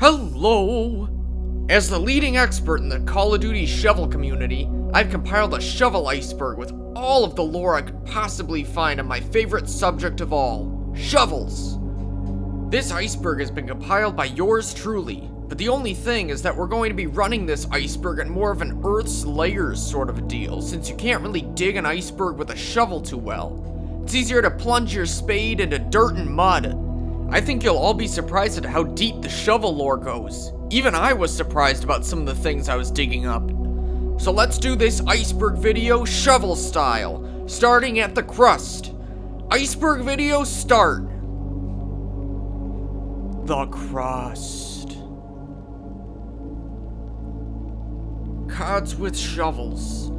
Hello! As the leading expert in the Call of Duty shovel community, I've compiled a shovel iceberg with all of the lore I could possibly find on my favorite subject of all, shovels. This iceberg has been compiled by yours truly, but the only thing is that we're going to be running this iceberg in more of an Earth's layers sort of a deal, since you can't really dig an iceberg with a shovel too well. It's easier to plunge your spade into dirt and mud. I think you'll all be surprised at how deep the shovel lore goes. Even I was surprised about some of the things I was digging up. So let's do this iceberg video shovel style, starting at the crust. Iceberg video start. The crust. CODs with shovels.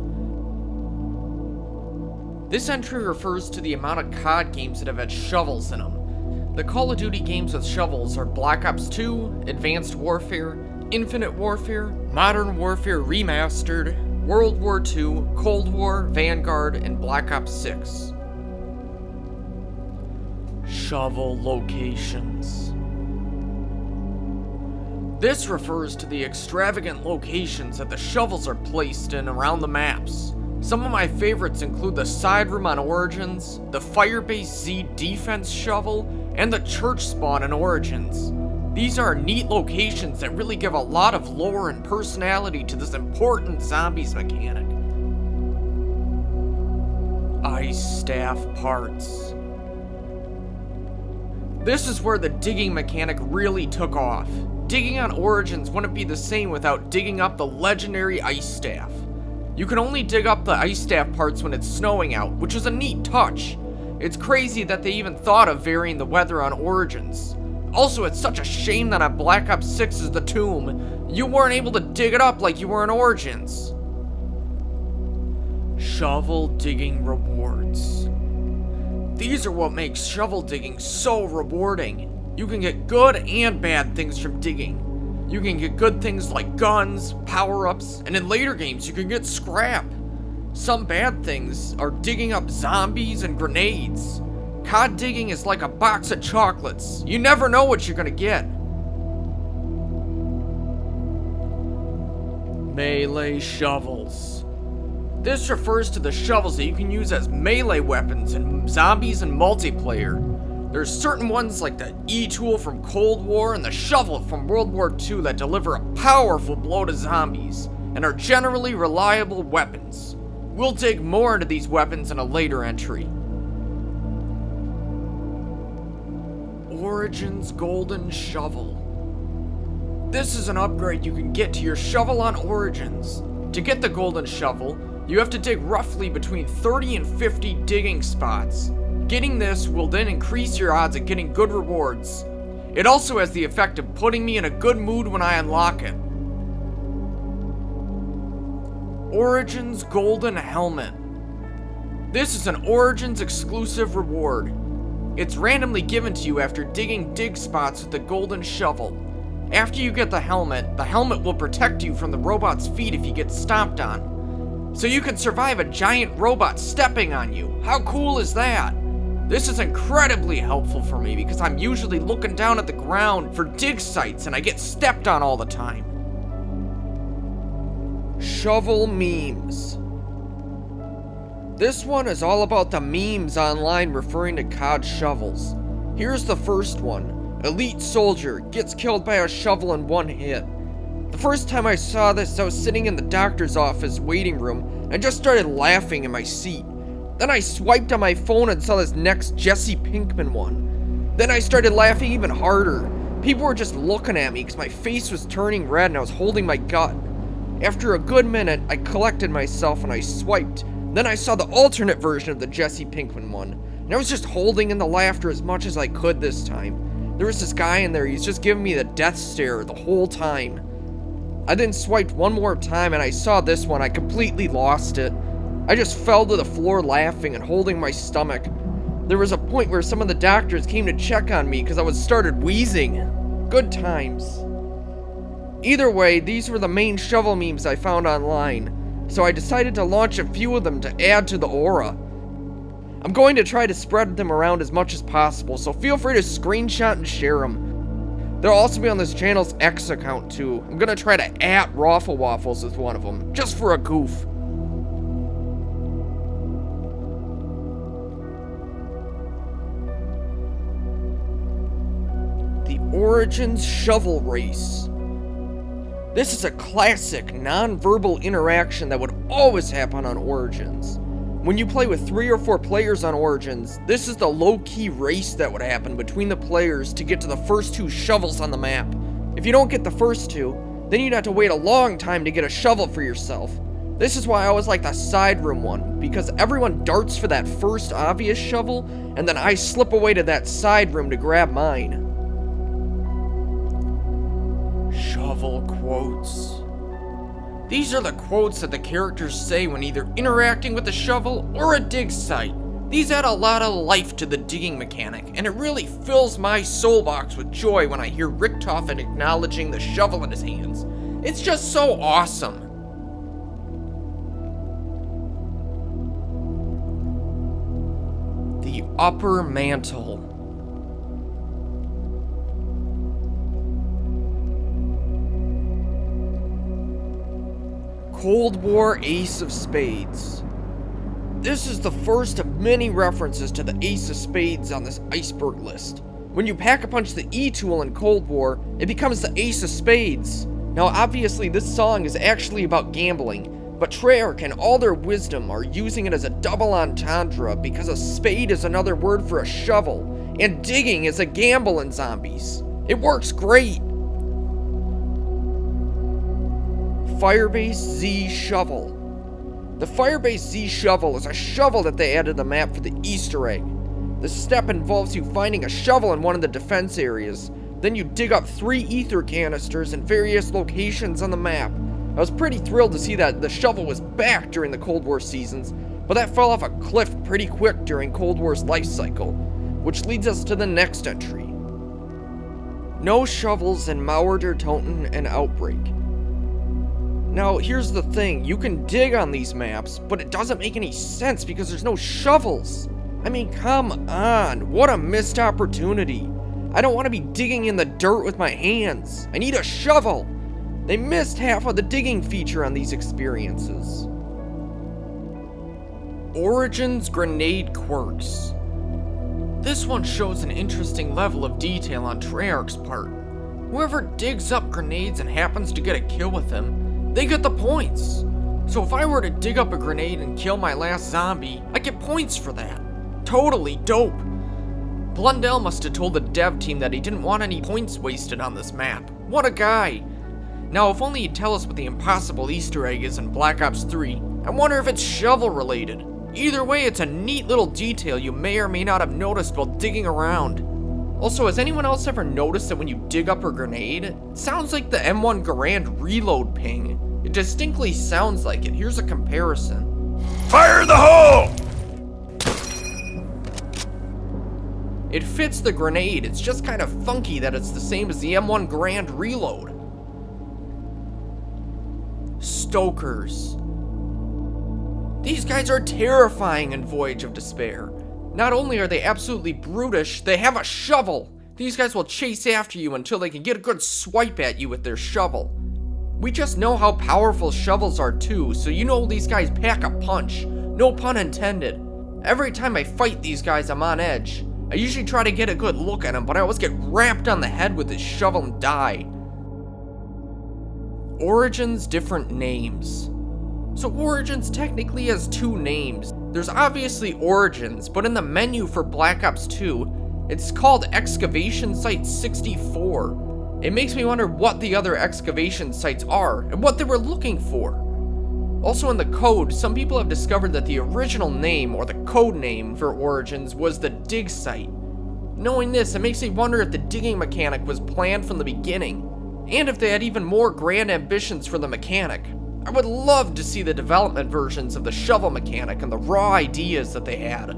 This entry refers to the amount of COD games that have had shovels in them. The Call of Duty games with shovels are Black Ops 2, Advanced Warfare, Infinite Warfare, Modern Warfare Remastered, World War II, Cold War, Vanguard, and Black Ops 6. Shovel locations. This refers to the extravagant locations that the shovels are placed in around the maps. Some of my favorites include the side room on Origins, the Firebase Z defense shovel, and the church spawn in Origins. These are neat locations that really give a lot of lore and personality to this important zombies mechanic. Ice staff parts. This is where the digging mechanic really took off. Digging on Origins wouldn't be the same without digging up the legendary ice staff. You can only dig up the ice staff parts when it's snowing out, which is a neat touch. It's crazy that they even thought of varying the weather on Origins. Also, it's such a shame that on Black Ops 6's The Tomb, you weren't able to dig it up like you were in Origins. Shovel digging rewards. These are what makes shovel digging so rewarding. You can get good and bad things from digging. You can get good things like guns, power-ups, and in later games you can get scrap. Some bad things are digging up zombies and grenades. COD digging is like a box of chocolates. You never know what you're gonna get. Melee shovels. This refers to the shovels that you can use as melee weapons in zombies and multiplayer. There's certain ones like the E-tool from Cold War and the shovel from World War II that deliver a powerful blow to zombies and are generally reliable weapons. We'll dig more into these weapons in a later entry. Origins Golden Shovel. This is an upgrade you can get to your shovel on Origins. To get the Golden Shovel, you have to dig roughly between 30 and 50 digging spots. Getting this will then increase your odds at getting good rewards. It also has the effect of putting me in a good mood when I unlock it. Origins Golden Helmet. This is an Origins exclusive reward. It's randomly given to you after digging dig spots with the golden shovel. After you get the helmet will protect you from the robot's feet if you get stomped on. So you can survive a giant robot stepping on you. How cool is that? This is incredibly helpful for me because I'm usually looking down at the ground for dig sites and I get stepped on all the time. Shovel memes. This one is all about the memes online referring to COD shovels. Here's the first one. Elite soldier gets killed by a shovel in one hit. The first time I saw this, I was sitting in the doctor's office waiting room and just started laughing in my seat. Then I swiped on my phone and saw this next Jesse Pinkman one. Then I started laughing even harder. People were just looking at me because my face was turning red and I was holding my gut. After a good minute, I collected myself and I swiped. Then I saw the alternate version of the Jesse Pinkman one, and I was just holding in the laughter as much as I could this time. There was this guy in there, he's just giving me the death stare the whole time. I then swiped one more time and I saw this one, I completely lost it. I just fell to the floor laughing and holding my stomach. There was a point where some of the doctors came to check on me because I started wheezing. Good times. Either way, these were the main shovel memes I found online, so I decided to launch a few of them to add to the aura. I'm going to try to spread them around as much as possible, so feel free to screenshot and share them. They'll also be on this channel's X account too. I'm gonna try to @Raffle Waffles as one of them, just for a goof. The Origins Shovel Race. This is a classic non-verbal interaction that would always happen on Origins. When you play with 3 or 4 players on Origins, this is the low-key race that would happen between the players to get to the first 2 shovels on the map. If you don't get the first 2, then you'd have to wait a long time to get a shovel for yourself. This is why I always like the side room one, because everyone darts for that first obvious shovel, and then I slip away to that side room to grab mine. Shovel quotes. These are the quotes that the characters say when either interacting with a shovel or a dig site. These add a lot of life to the digging mechanic, and it really fills my soul box with joy when I hear Richtofen acknowledging the shovel in his hands. It's just so awesome. The Upper Mantle. Cold War Ace of Spades. This is the first of many references to the Ace of Spades on this Iceberg list. When you pack a punch the E tool in Cold War, it becomes the Ace of Spades. Now obviously this song is actually about gambling, but Treyarch and all their wisdom are using it as a double entendre because a spade is another word for a shovel, and digging is a gamble in zombies. It works great! Firebase Z Shovel. The Firebase Z Shovel is a shovel that they added to the map for the Easter egg. This step involves you finding a shovel in one of the defense areas. Then you dig up 3 ether canisters in various locations on the map. I was pretty thrilled to see that the shovel was back during the Cold War seasons, but that fell off a cliff pretty quick during Cold War's life cycle, which leads us to the next entry. No shovels in Mauer der Toten and Outbreak. Now, here's the thing, you can dig on these maps, but it doesn't make any sense because there's no shovels. I mean, come on, what a missed opportunity. I don't want to be digging in the dirt with my hands. I need a shovel. They missed half of the digging feature on these experiences. Origins Grenade Quirks. This one shows an interesting level of detail on Treyarch's part. Whoever digs up grenades and happens to get a kill with them, they get the points. So if I were to dig up a grenade and kill my last zombie, I get points for that. Totally dope. Blundell must have told the dev team that he didn't want any points wasted on this map. What a guy. Now if only he'd tell us what the impossible Easter egg is in Black Ops 3. I wonder if it's shovel related. Either way, it's a neat little detail you may or may not have noticed while digging around. Also, has anyone else ever noticed that when you dig up a grenade, it sounds like the M1 Garand reload ping? It distinctly sounds like it. Here's a comparison. Fire in the hole! It fits the grenade, it's just kind of funky that it's the same as the M1 Garand reload. Stokers. These guys are terrifying in Voyage of Despair. Not only are they absolutely brutish, they have a shovel. These guys will chase after you until they can get a good swipe at you with their shovel. We just know how powerful shovels are too, so you know these guys pack a punch. No pun intended. Every time I fight these guys, I'm on edge. I usually try to get a good look at him, but I always get rapped on the head with this shovel and die. Origins different names. So Origins technically has 2 names. There's obviously Origins, but in the menu for Black Ops 2, it's called Excavation Site 64. It makes me wonder what the other excavation sites are, and what they were looking for. Also in the code, some people have discovered that the original name, or the code name for Origins, was the dig site. Knowing this, it makes me wonder if the digging mechanic was planned from the beginning, and if they had even more grand ambitions for the mechanic. I would love to see the development versions of the shovel mechanic and the raw ideas that they had.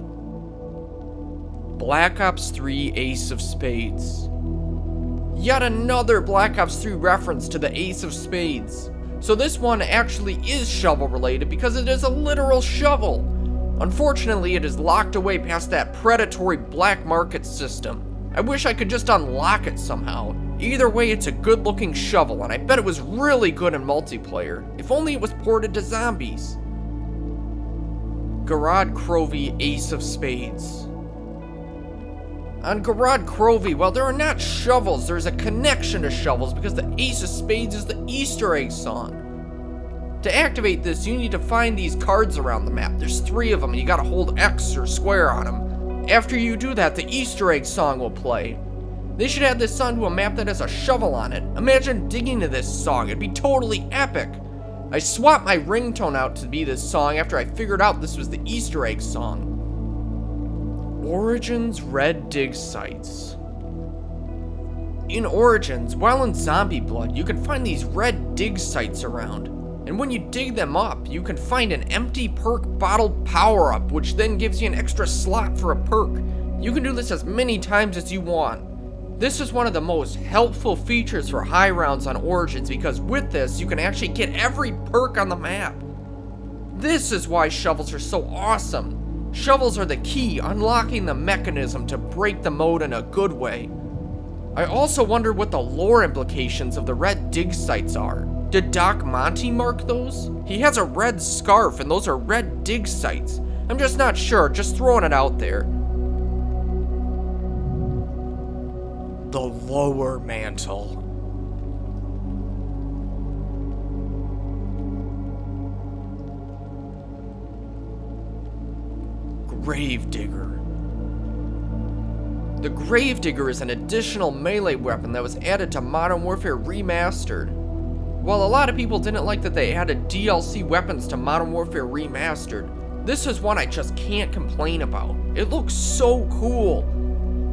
Black Ops 3 Ace of Spades. Yet another Black Ops 3 reference to the Ace of Spades. So this one actually is shovel related because it is a literal shovel. Unfortunately, it is locked away past that predatory black market system. I wish I could just unlock it somehow. Either way, it's a good looking shovel, and I bet it was really good in multiplayer, if only it was ported to zombies. Garrod Crovey Ace of Spades. On Garrod Crovey, well, there are not shovels, there's a connection to shovels because the Ace of Spades is the Easter egg song. To activate this, you need to find these cards around the map. There's 3 of them, and you gotta hold X or square on them. After you do that, the Easter egg song will play. They should add this song to a map that has a shovel on it. Imagine digging to this song, it'd be totally epic. I swapped my ringtone out to be this song after I figured out this was the Easter egg song. Origins Red Dig Sites. In Origins, while in Zombie Blood, you can find these red dig sites around. And when you dig them up, you can find an empty perk bottled power-up, which then gives you an extra slot for a perk. You can do this as many times as you want. This is one of the most helpful features for high rounds on Origins because with this, you can actually get every perk on the map. This is why shovels are so awesome. Shovels are the key, unlocking the mechanism to break the mode in a good way. I also wonder what the lore implications of the red dig sites are. Did Doc Monty mark those? He has a red scarf and those are red dig sites. I'm just not sure, just throwing it out there. The lower mantle. Gravedigger. The Gravedigger is an additional melee weapon that was added to Modern Warfare Remastered. While a lot of people didn't like that they added DLC weapons to Modern Warfare Remastered, this is one I just can't complain about. It looks so cool.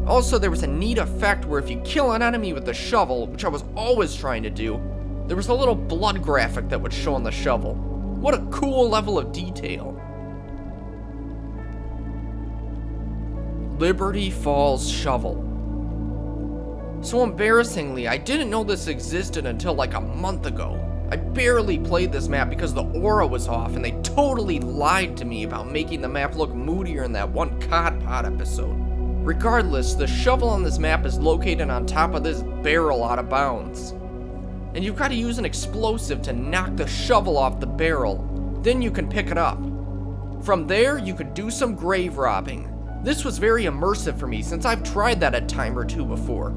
Also, there was a neat effect where if you kill an enemy with the shovel, which I was always trying to do, there was a little blood graphic that would show on the shovel. What a cool level of detail. Liberty Falls Shovel. So embarrassingly, I didn't know this existed until like a month ago. I barely played this map because the aura was off and they totally lied to me about making the map look moodier in that one COD Pod episode. Regardless, the shovel on this map is located on top of this barrel out of bounds. And you've got to use an explosive to knock the shovel off the barrel. Then you can pick it up. From there, you could do some grave robbing. This was very immersive for me since I've tried that a time or two before.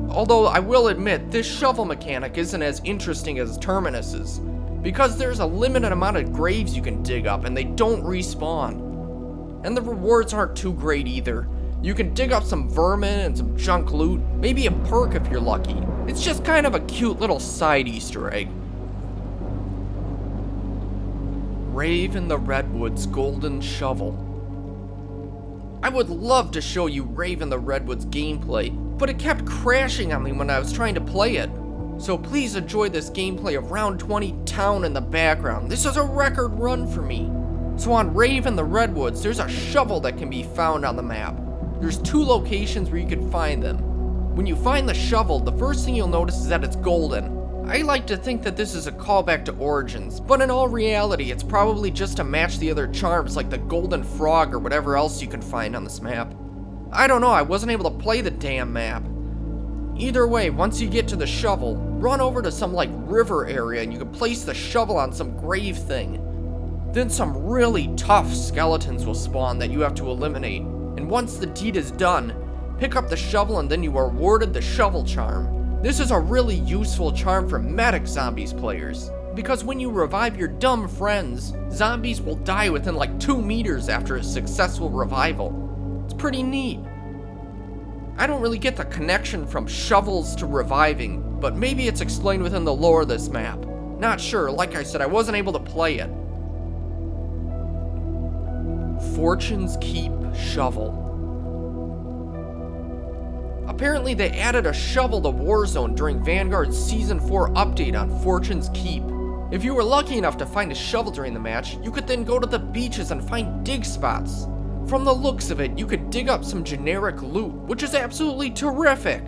Although I will admit, this shovel mechanic isn't as interesting as Terminus's, because there's a limited amount of graves you can dig up and they don't respawn. And the rewards aren't too great either. You can dig up some vermin and some junk loot, maybe a perk if you're lucky. It's just kind of a cute little side Easter egg. Rave in the Redwoods Golden Shovel. I would love to show you Rave in the Redwoods gameplay, but it kept crashing on me when I was trying to play it. So please enjoy this gameplay of Round 20 Town in the background. This is a record run for me. So on Rave in the Redwoods, there's a shovel that can be found on the map. There's 2 locations where you can find them. When you find the shovel, the first thing you'll notice is that it's golden. I like to think that this is a callback to Origins, but in all reality, it's probably just to match the other charms like the golden frog or whatever else you can find on this map. I don't know, I wasn't able to play the damn map. Either way, once you get to the shovel, run over to some like river area and you can place the shovel on some grave thing. Then some really tough skeletons will spawn that you have to eliminate. And once the deed is done, pick up the shovel and then you are awarded the shovel charm. This is a really useful charm for medic zombies players, because when you revive your dumb friends, zombies will die within like 2 meters after a successful revival. It's pretty neat. I don't really get the connection from shovels to reviving, but maybe it's explained within the lore of this map. Not sure, like I said, I wasn't able to play it. Fortune's Keep Shovel. Apparently they added a shovel to Warzone during Vanguard's Season 4 update on Fortune's Keep. If you were lucky enough to find a shovel during the match, you could then go to the beaches and find dig spots. From the looks of it, you could dig up some generic loot, which is absolutely terrific.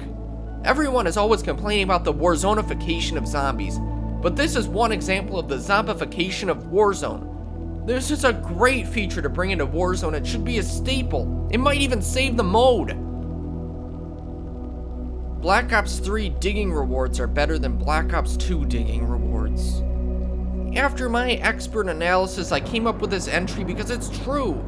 Everyone is always complaining about the Warzonification of zombies, but this is one example of the zombification of Warzone. This is a great feature to bring into Warzone. It should be a staple. It might even save the mode. Black Ops 3 digging rewards are better than Black Ops 2 digging rewards. After my expert analysis, I came up with this entry because it's true.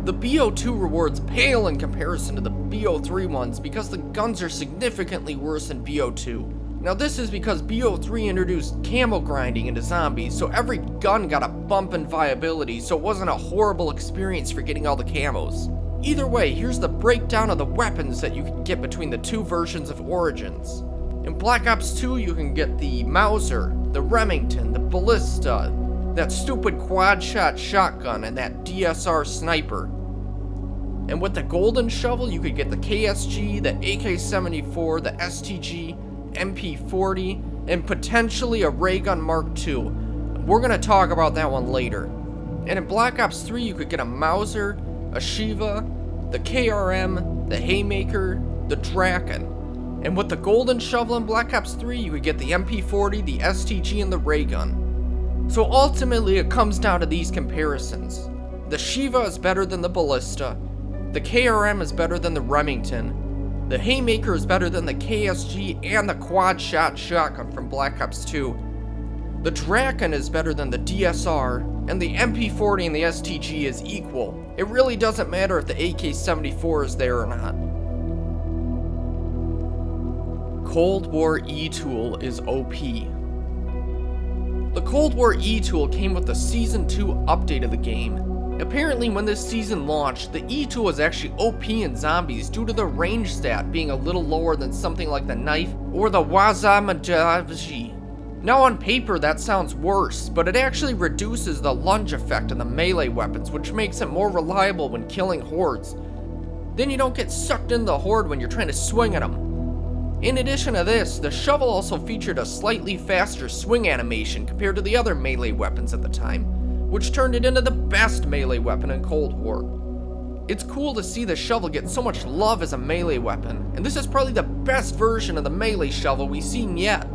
The BO2 rewards pale in comparison to the BO3 ones because the guns are significantly worse than BO2. Now this is because BO3 introduced camo grinding into zombies, so every gun got a bump in viability, so it wasn't a horrible experience for getting all the camos. Either way, here's the breakdown of the weapons that you can get between the two versions of Origins. In Black Ops 2, you can get the Mauser, the Remington, the Ballista, that stupid quad-shot shotgun, and that DSR sniper. And with the Golden Shovel, you could get the KSG, the AK-74, the STG, MP40, and potentially a ray gun Mark II. We're gonna talk about that one later. And in Black Ops 3, you could get a Mauser, a Shiva, the KRM, the Haymaker, the Draken. And with the Golden Shovel in Black Ops 3, you could get the MP40, the STG, and the ray gun. So ultimately, it comes down to these comparisons. The Shiva is better than the Ballista, the KRM is better than the Remington, the Haymaker is better than the KSG and the quad-shot shotgun from Black Ops 2, the Draken is better than the DSR, and the MP40 and the STG is equal. It really doesn't matter if the AK-74 is there or not. Cold War E-Tool is OP. The Cold War E-Tool came with the Season 2 update of the game. Apparently when this season launched, the E-Tool was actually OP in zombies due to the range stat being a little lower than something like the knife or the Wazamadaji. Now on paper that sounds worse, but it actually reduces the lunge effect in the melee weapons, which makes it more reliable when killing hordes. Then you don't get sucked into the horde when you're trying to swing at them. In addition to this, the shovel also featured a slightly faster swing animation compared to the other melee weapons at the time, which turned it into the best melee weapon in Cold War. It's cool to see the shovel get so much love as a melee weapon, and this is probably the best version of the melee shovel we've seen yet.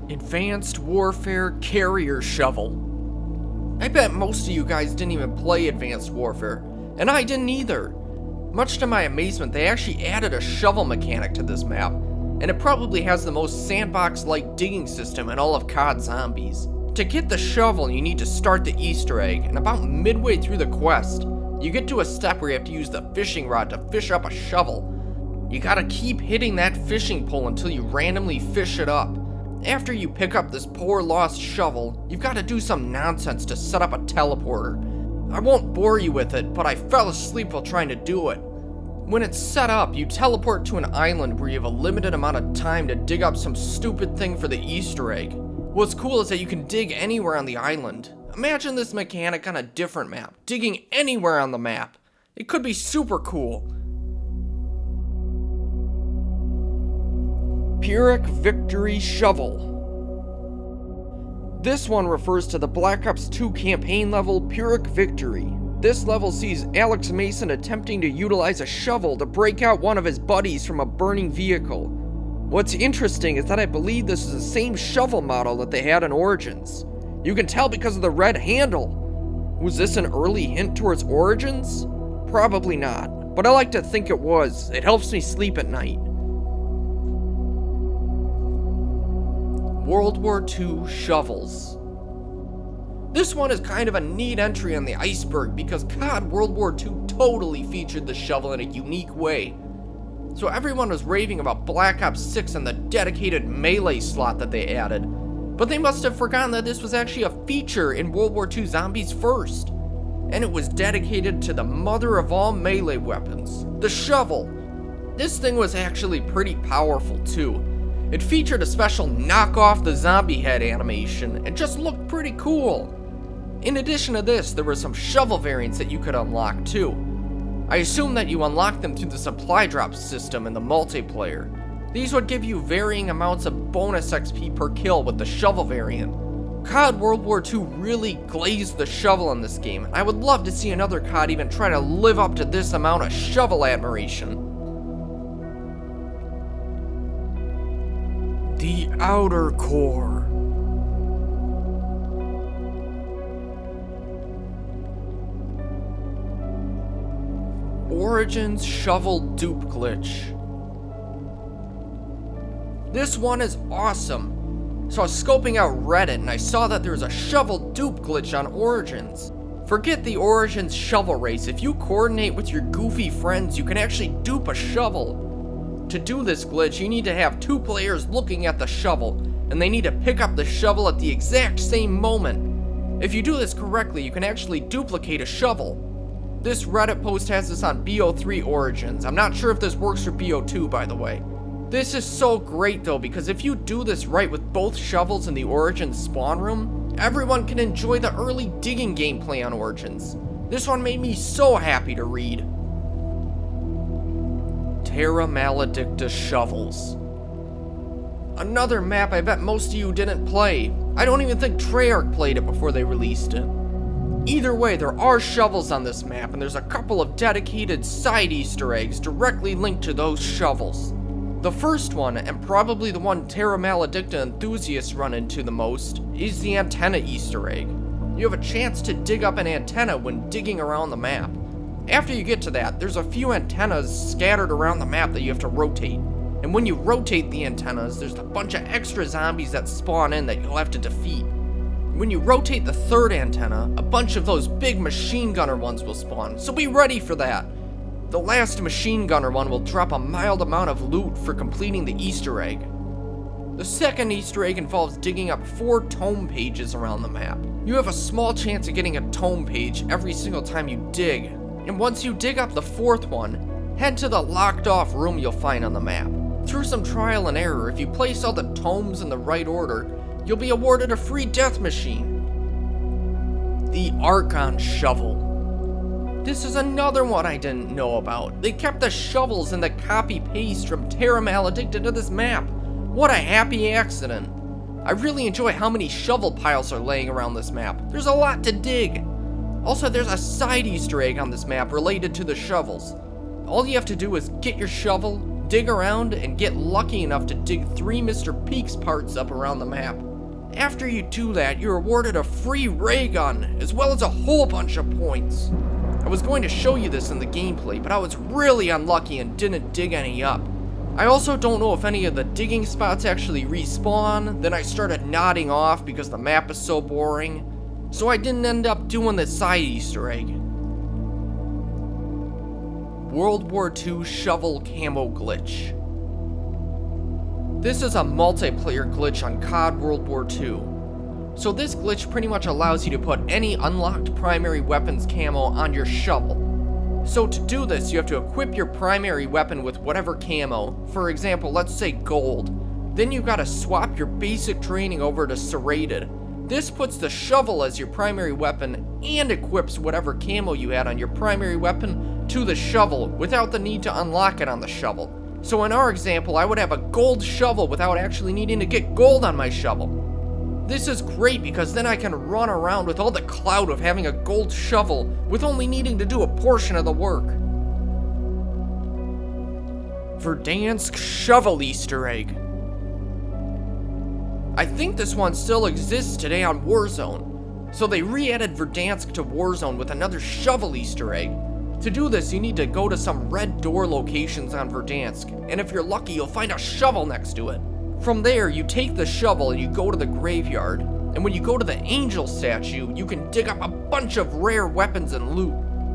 Advanced Warfare Carrier Shovel. I bet most of you guys didn't even play Advanced Warfare, and I didn't either. Much to my amazement, they actually added a shovel mechanic to this map, and it probably has the most sandbox-like digging system in all of COD Zombies. To get the shovel, you need to start the Easter egg, and about midway through the quest, you get to a step where you have to use the fishing rod to fish up a shovel. You gotta keep hitting that fishing pole until you randomly fish it up. After you pick up this poor lost shovel, you've gotta do some nonsense to set up a teleporter. I won't bore you with it, but I fell asleep while trying to do it. When it's set up, you teleport to an island where you have a limited amount of time to dig up some stupid thing for the Easter egg. What's cool is that you can dig anywhere on the island. Imagine this mechanic on a different map, digging anywhere on the map. It could be super cool. Pyrrhic Victory Shovel. This one refers to the Black Ops 2 campaign level Pyrrhic Victory. This level sees Alex Mason attempting to utilize a shovel to break out one of his buddies from a burning vehicle. What's interesting is that I believe this is the same shovel model that they had in Origins. You can tell because of the red handle. Was this an early hint towards Origins? Probably not, but I like to think it was. It helps me sleep at night. World War II Shovels. This one is kind of a neat entry on the Iceberg because COD World War II totally featured the shovel in a unique way. So everyone was raving about Black Ops 6 and the dedicated melee slot that they added, but they must have forgotten that this was actually a feature in World War II Zombies first, and it was dedicated to the mother of all melee weapons, the shovel. This thing was actually pretty powerful too. It featured a special knock off the zombie head animation and just looked pretty cool. In addition to this, there were some shovel variants that you could unlock too. I assume that you unlock them through the supply drop system in the multiplayer. These would give you varying amounts of bonus XP per kill with the shovel variant. COD World War II really glazed the shovel in this game, and I would love to see another COD even try to live up to this amount of shovel admiration. The Outer Core. Origins Shovel Dupe Glitch. This one is awesome. So I was scoping out Reddit and I saw that there was a shovel dupe glitch on Origins. Forget the Origins shovel race. If you coordinate with your goofy friends, you can actually dupe a shovel. To do this glitch, you need to have 2 players looking at the shovel, and they need to pick up the shovel at the exact same moment. If you do this correctly, you can actually duplicate a shovel. This Reddit post has this on BO3 Origins. I'm not sure if this works for BO2, by the way. This is so great though, because if you do this right with both shovels in the Origins spawn room, everyone can enjoy the early digging gameplay on Origins. This one made me so happy to read. Terra Maledicta Shovels. Another map I bet most of you didn't play. I don't even think Treyarch played it before they released it. Either way, there are shovels on this map, and there's a couple of dedicated side Easter eggs directly linked to those shovels. The first one, and probably the one Terra Maledicta enthusiasts run into the most, is the antenna Easter egg. You have a chance to dig up an antenna when digging around the map. After you get to that, there's a few antennas scattered around the map that you have to rotate. And when you rotate the antennas, there's a bunch of extra zombies that spawn in that you'll have to defeat. When you rotate the third antenna, a bunch of those big machine gunner ones will spawn, so be ready for that. The last machine gunner one will drop a mild amount of loot for completing the Easter egg. The second Easter egg involves digging up 4 tome pages around the map. You have a small chance of getting a tome page every single time you dig, and once you dig up the 4th one, head to the locked off room you'll find on the map. Through some trial and error, if you place all the tomes in the right order, you'll be awarded a free death machine. The Archon Shovel. This is another one I didn't know about. They kept the shovels and the copy-paste from Terra Maledicta to this map. What a happy accident. I really enjoy how many shovel piles are laying around this map. There's a lot to dig. Also, there's a side Easter egg on this map related to the shovels. All you have to do is get your shovel, dig around, and get lucky enough to dig 3 Mr. Peaks parts up around the map. After you do that, you're awarded a free ray gun, as well as a whole bunch of points. I was going to show you this in the gameplay, but I was really unlucky and didn't dig any up. I also don't know if any of the digging spots actually respawn, then I started nodding off because the map is so boring, so I didn't end up doing the side Easter egg. World War II Shovel Camo Glitch. This is a multiplayer glitch on COD World War II. So this glitch pretty much allows you to put any unlocked primary weapons camo on your shovel. So to do this, you have to equip your primary weapon with whatever camo, for example, let's say gold. Then you gotta swap your basic training over to serrated. This puts the shovel as your primary weapon and equips whatever camo you had on your primary weapon to the shovel without the need to unlock it on the shovel. So in our example, I would have a gold shovel without actually needing to get gold on my shovel. This is great because then I can run around with all the clout of having a gold shovel with only needing to do a portion of the work. Verdansk Shovel Easter Egg. I think this one still exists today on Warzone. So they re-added Verdansk to Warzone with another shovel Easter egg. To do this, you need to go to some red door locations on Verdansk, and if you're lucky, you'll find a shovel next to it. From there, you take the shovel and you go to the graveyard, and when you go to the angel statue, you can dig up a bunch of rare weapons and loot.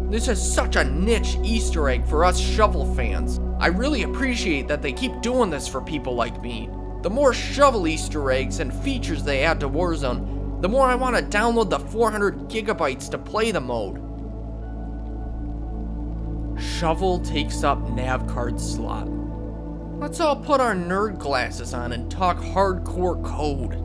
This is such a niche Easter egg for us shovel fans. I really appreciate that they keep doing this for people like me. The more shovel Easter eggs and features they add to Warzone, the more I want to download the 400 gigabytes to play the mode. Shovel takes up nav card slot. Let's all put our nerd glasses on and talk hardcore code.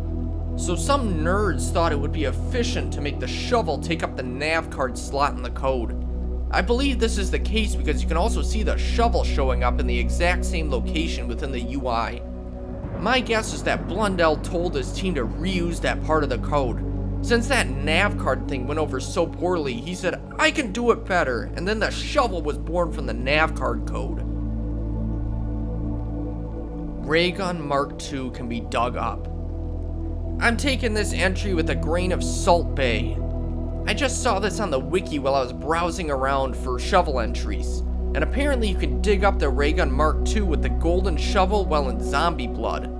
So some nerds thought it would be efficient to make the shovel take up the nav card slot in the code. I believe this is the case because you can also see the shovel showing up in the exact same location within the UI. My guess is that Blundell told his team to reuse that part of the code. Since that nav card thing went over so poorly, he said, I can do it better, and then the shovel was born from the nav card code. Raygun Mark II can be dug up. I'm taking this entry with a grain of salt bay. I just saw this on the wiki while I was browsing around for shovel entries, and apparently you can dig up the Raygun Mark II with the golden shovel while in zombie blood.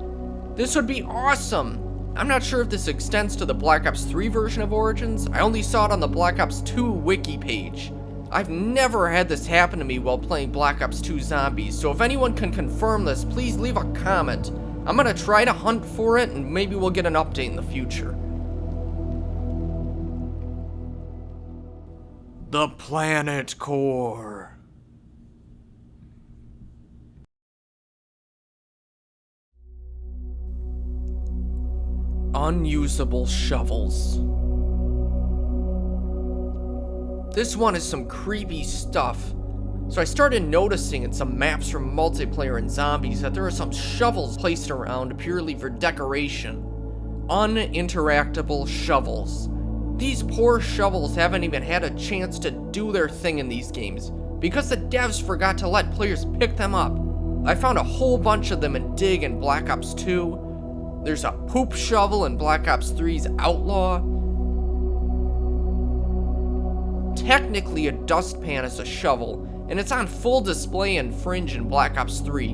This would be awesome! I'm not sure if this extends to the Black Ops 3 version of Origins. I only saw it on the Black Ops 2 wiki page. I've never had this happen to me while playing Black Ops 2 Zombies, so if anyone can confirm this, please leave a comment. I'm gonna try to hunt for it, and maybe we'll get an update in the future. The Planet Core. Unusable shovels. This one is some creepy stuff. So I started noticing in some maps from multiplayer and zombies that there are some shovels placed around purely for decoration. Uninteractable shovels. These poor shovels haven't even had a chance to do their thing in these games because the devs forgot to let players pick them up. I found a whole bunch of them in Dig in Black Ops 2. There's a poop shovel in Black Ops 3's Outlaw. Technically, a dustpan is a shovel, and it's on full display in Fringe in Black Ops 3.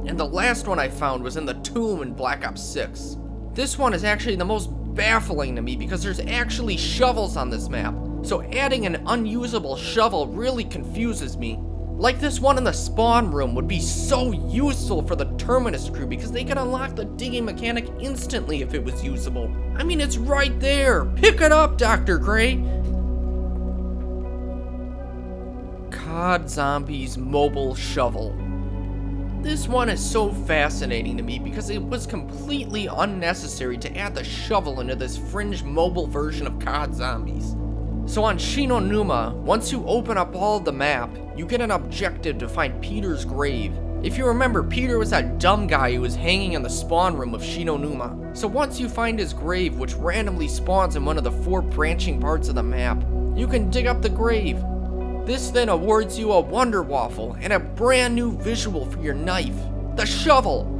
And the last one I found was in the Tomb in Black Ops 6. This one is actually the most baffling to me because there's actually shovels on this map, so adding an unusable shovel really confuses me. Like this one in the spawn room would be so useful for the Terminus crew because they could unlock the digging mechanic instantly if it was usable. I mean, it's right there. Pick it up, Dr. Gray. COD Zombies Mobile Shovel. This one is so fascinating to me because it was completely unnecessary to add the shovel into this Fringe mobile version of COD Zombies. So on Shinonuma, once you open up all of the map, you get an objective to find Peter's grave. If you remember, Peter was that dumb guy who was hanging in the spawn room of Shinonuma. So once you find his grave, which randomly spawns in one of the 4 branching parts of the map, you can dig up the grave. This then awards you a Wonder Waffle and a brand new visual for your knife, the shovel.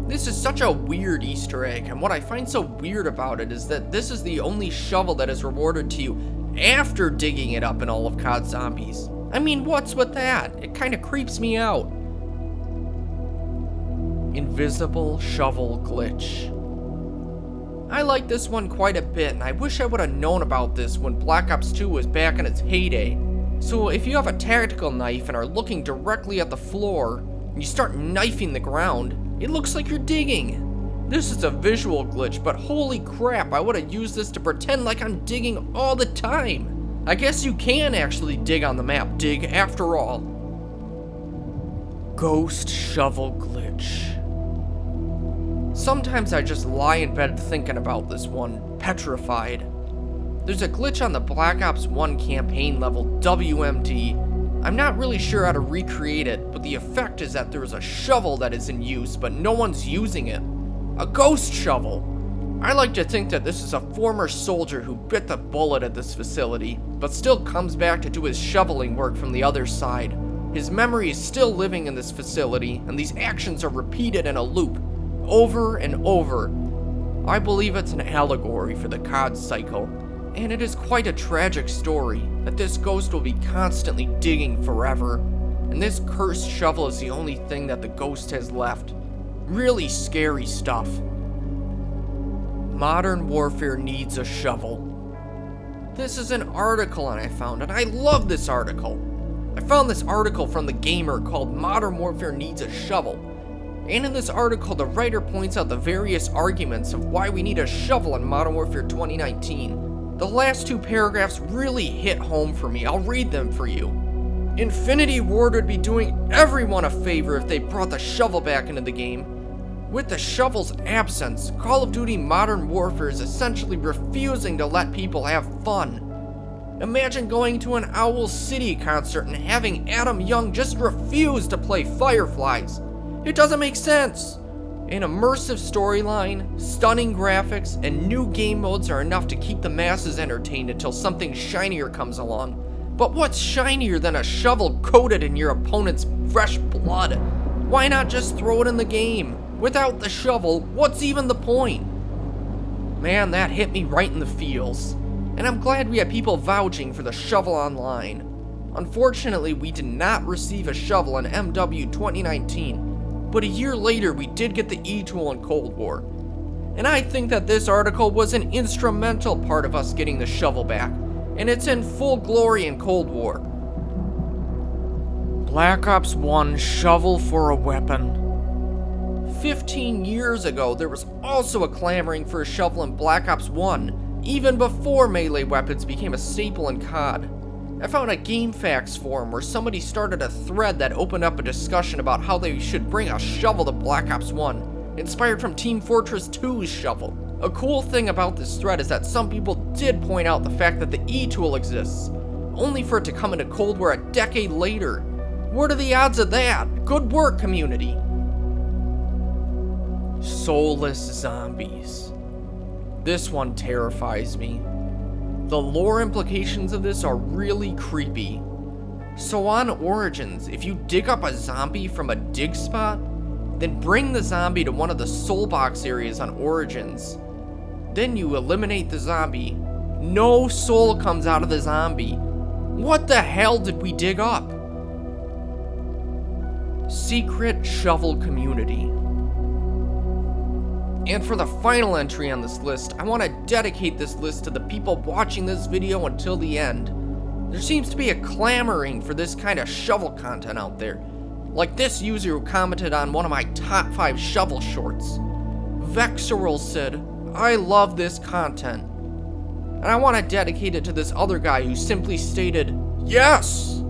This is such a weird Easter egg, and what I find so weird about it is that this is the only shovel that is rewarded to you after digging it up in all of COD Zombies. I mean, what's with that? It kind of creeps me out. Invisible shovel glitch. I like this one quite a bit, and I wish I would have known about this when Black Ops 2 was back in its heyday. So if you have a tactical knife and are looking directly at the floor, and you start knifing the ground, it looks like you're digging. This is a visual glitch, but holy crap, I would have used this to pretend like I'm digging all the time. I guess you can actually dig on the map, dig after all. Ghost shovel glitch. Sometimes I just lie in bed thinking about this one, petrified. There's a glitch on the Black Ops 1 campaign level WMD. I'm not really sure how to recreate it, but the effect is that there is a shovel that is in use, but no one's using it. A ghost shovel. I like to think that this is a former soldier who bit the bullet at this facility, but still comes back to do his shoveling work from the other side. His memory is still living in this facility, and these actions are repeated in a loop, over and over. I believe it's an allegory for the COD cycle, and it is quite a tragic story that this ghost will be constantly digging forever, and this cursed shovel is the only thing that the ghost has left. Really scary stuff. Modern Warfare needs a shovel. This is an article I found, and I love this article. I found this article from The Gamer called Modern Warfare Needs a Shovel. And in this article, the writer points out the various arguments of why we need a shovel in Modern Warfare 2019. The last 2 paragraphs really hit home for me. I'll read them for you. Infinity Ward would be doing everyone a favor if they brought the shovel back into the game. With the shovel's absence, Call of Duty Modern Warfare is essentially refusing to let people have fun. Imagine going to an Owl City concert and having Adam Young just refuse to play Fireflies. It doesn't make sense. An immersive storyline, stunning graphics, and new game modes are enough to keep the masses entertained until something shinier comes along. But what's shinier than a shovel coated in your opponent's fresh blood? Why not just throw it in the game? Without the shovel, what's even the point? Man, that hit me right in the feels. And I'm glad we had people vouching for the shovel online. Unfortunately, we did not receive a shovel in MW 2019. but a year later we did get the E-tool in Cold War. And I think that this article was an instrumental part of us getting the shovel back, and it's in full glory in Cold War. Black Ops 1 Shovel for a Weapon. 15 years ago, there was also a clamoring for a shovel in Black Ops 1, even before melee weapons became a staple in COD. I found a GameFAQs forum where somebody started a thread that opened up a discussion about how they should bring a shovel to Black Ops 1, inspired from Team Fortress 2's shovel. A cool thing about this thread is that some people did point out the fact that the E-tool exists, only for it to come into Cold War a decade later. What are the odds of that? Good work, community. Soulless zombies. This one terrifies me. The lore implications of this are really creepy. So on Origins, if you dig up a zombie from a dig spot, then bring the zombie to one of the soul box areas on Origins. Then you eliminate the zombie. No soul comes out of the zombie. What the hell did we dig up? Secret Shovel Community. And for the final entry on this list, I want to dedicate this list to the people watching this video until the end. There seems to be a clamoring for this kind of shovel content out there. Like this user who commented on one of my top 5 shovel shorts. Vexeral said, "I love this content." And I want to dedicate it to this other guy who simply stated, "Yes!"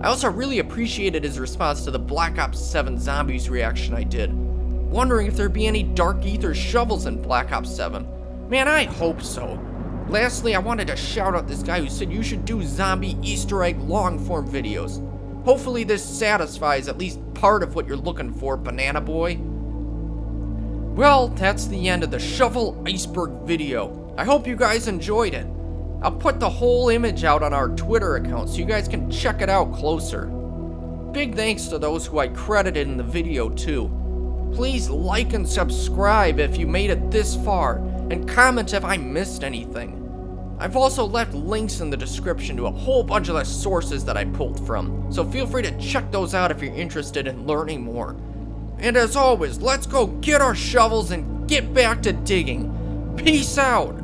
I also really appreciated his response to the Black Ops 7 Zombies reaction I did, wondering if there'd be any Dark Ether shovels in Black Ops 7. Man, I hope so. Lastly, I wanted to shout out this guy who said you should do zombie Easter egg long-form videos. Hopefully this satisfies at least part of what you're looking for, Banana Boy. Well, that's the end of the Shovel Iceberg video. I hope you guys enjoyed it. I'll put the whole image out on our Twitter account so you guys can check it out closer. Big thanks to those who I credited in the video too. Please like and subscribe if you made it this far, and comment if I missed anything. I've also left links in the description to a whole bunch of the sources that I pulled from, so feel free to check those out if you're interested in learning more. And as always, let's go get our shovels and get back to digging. Peace out!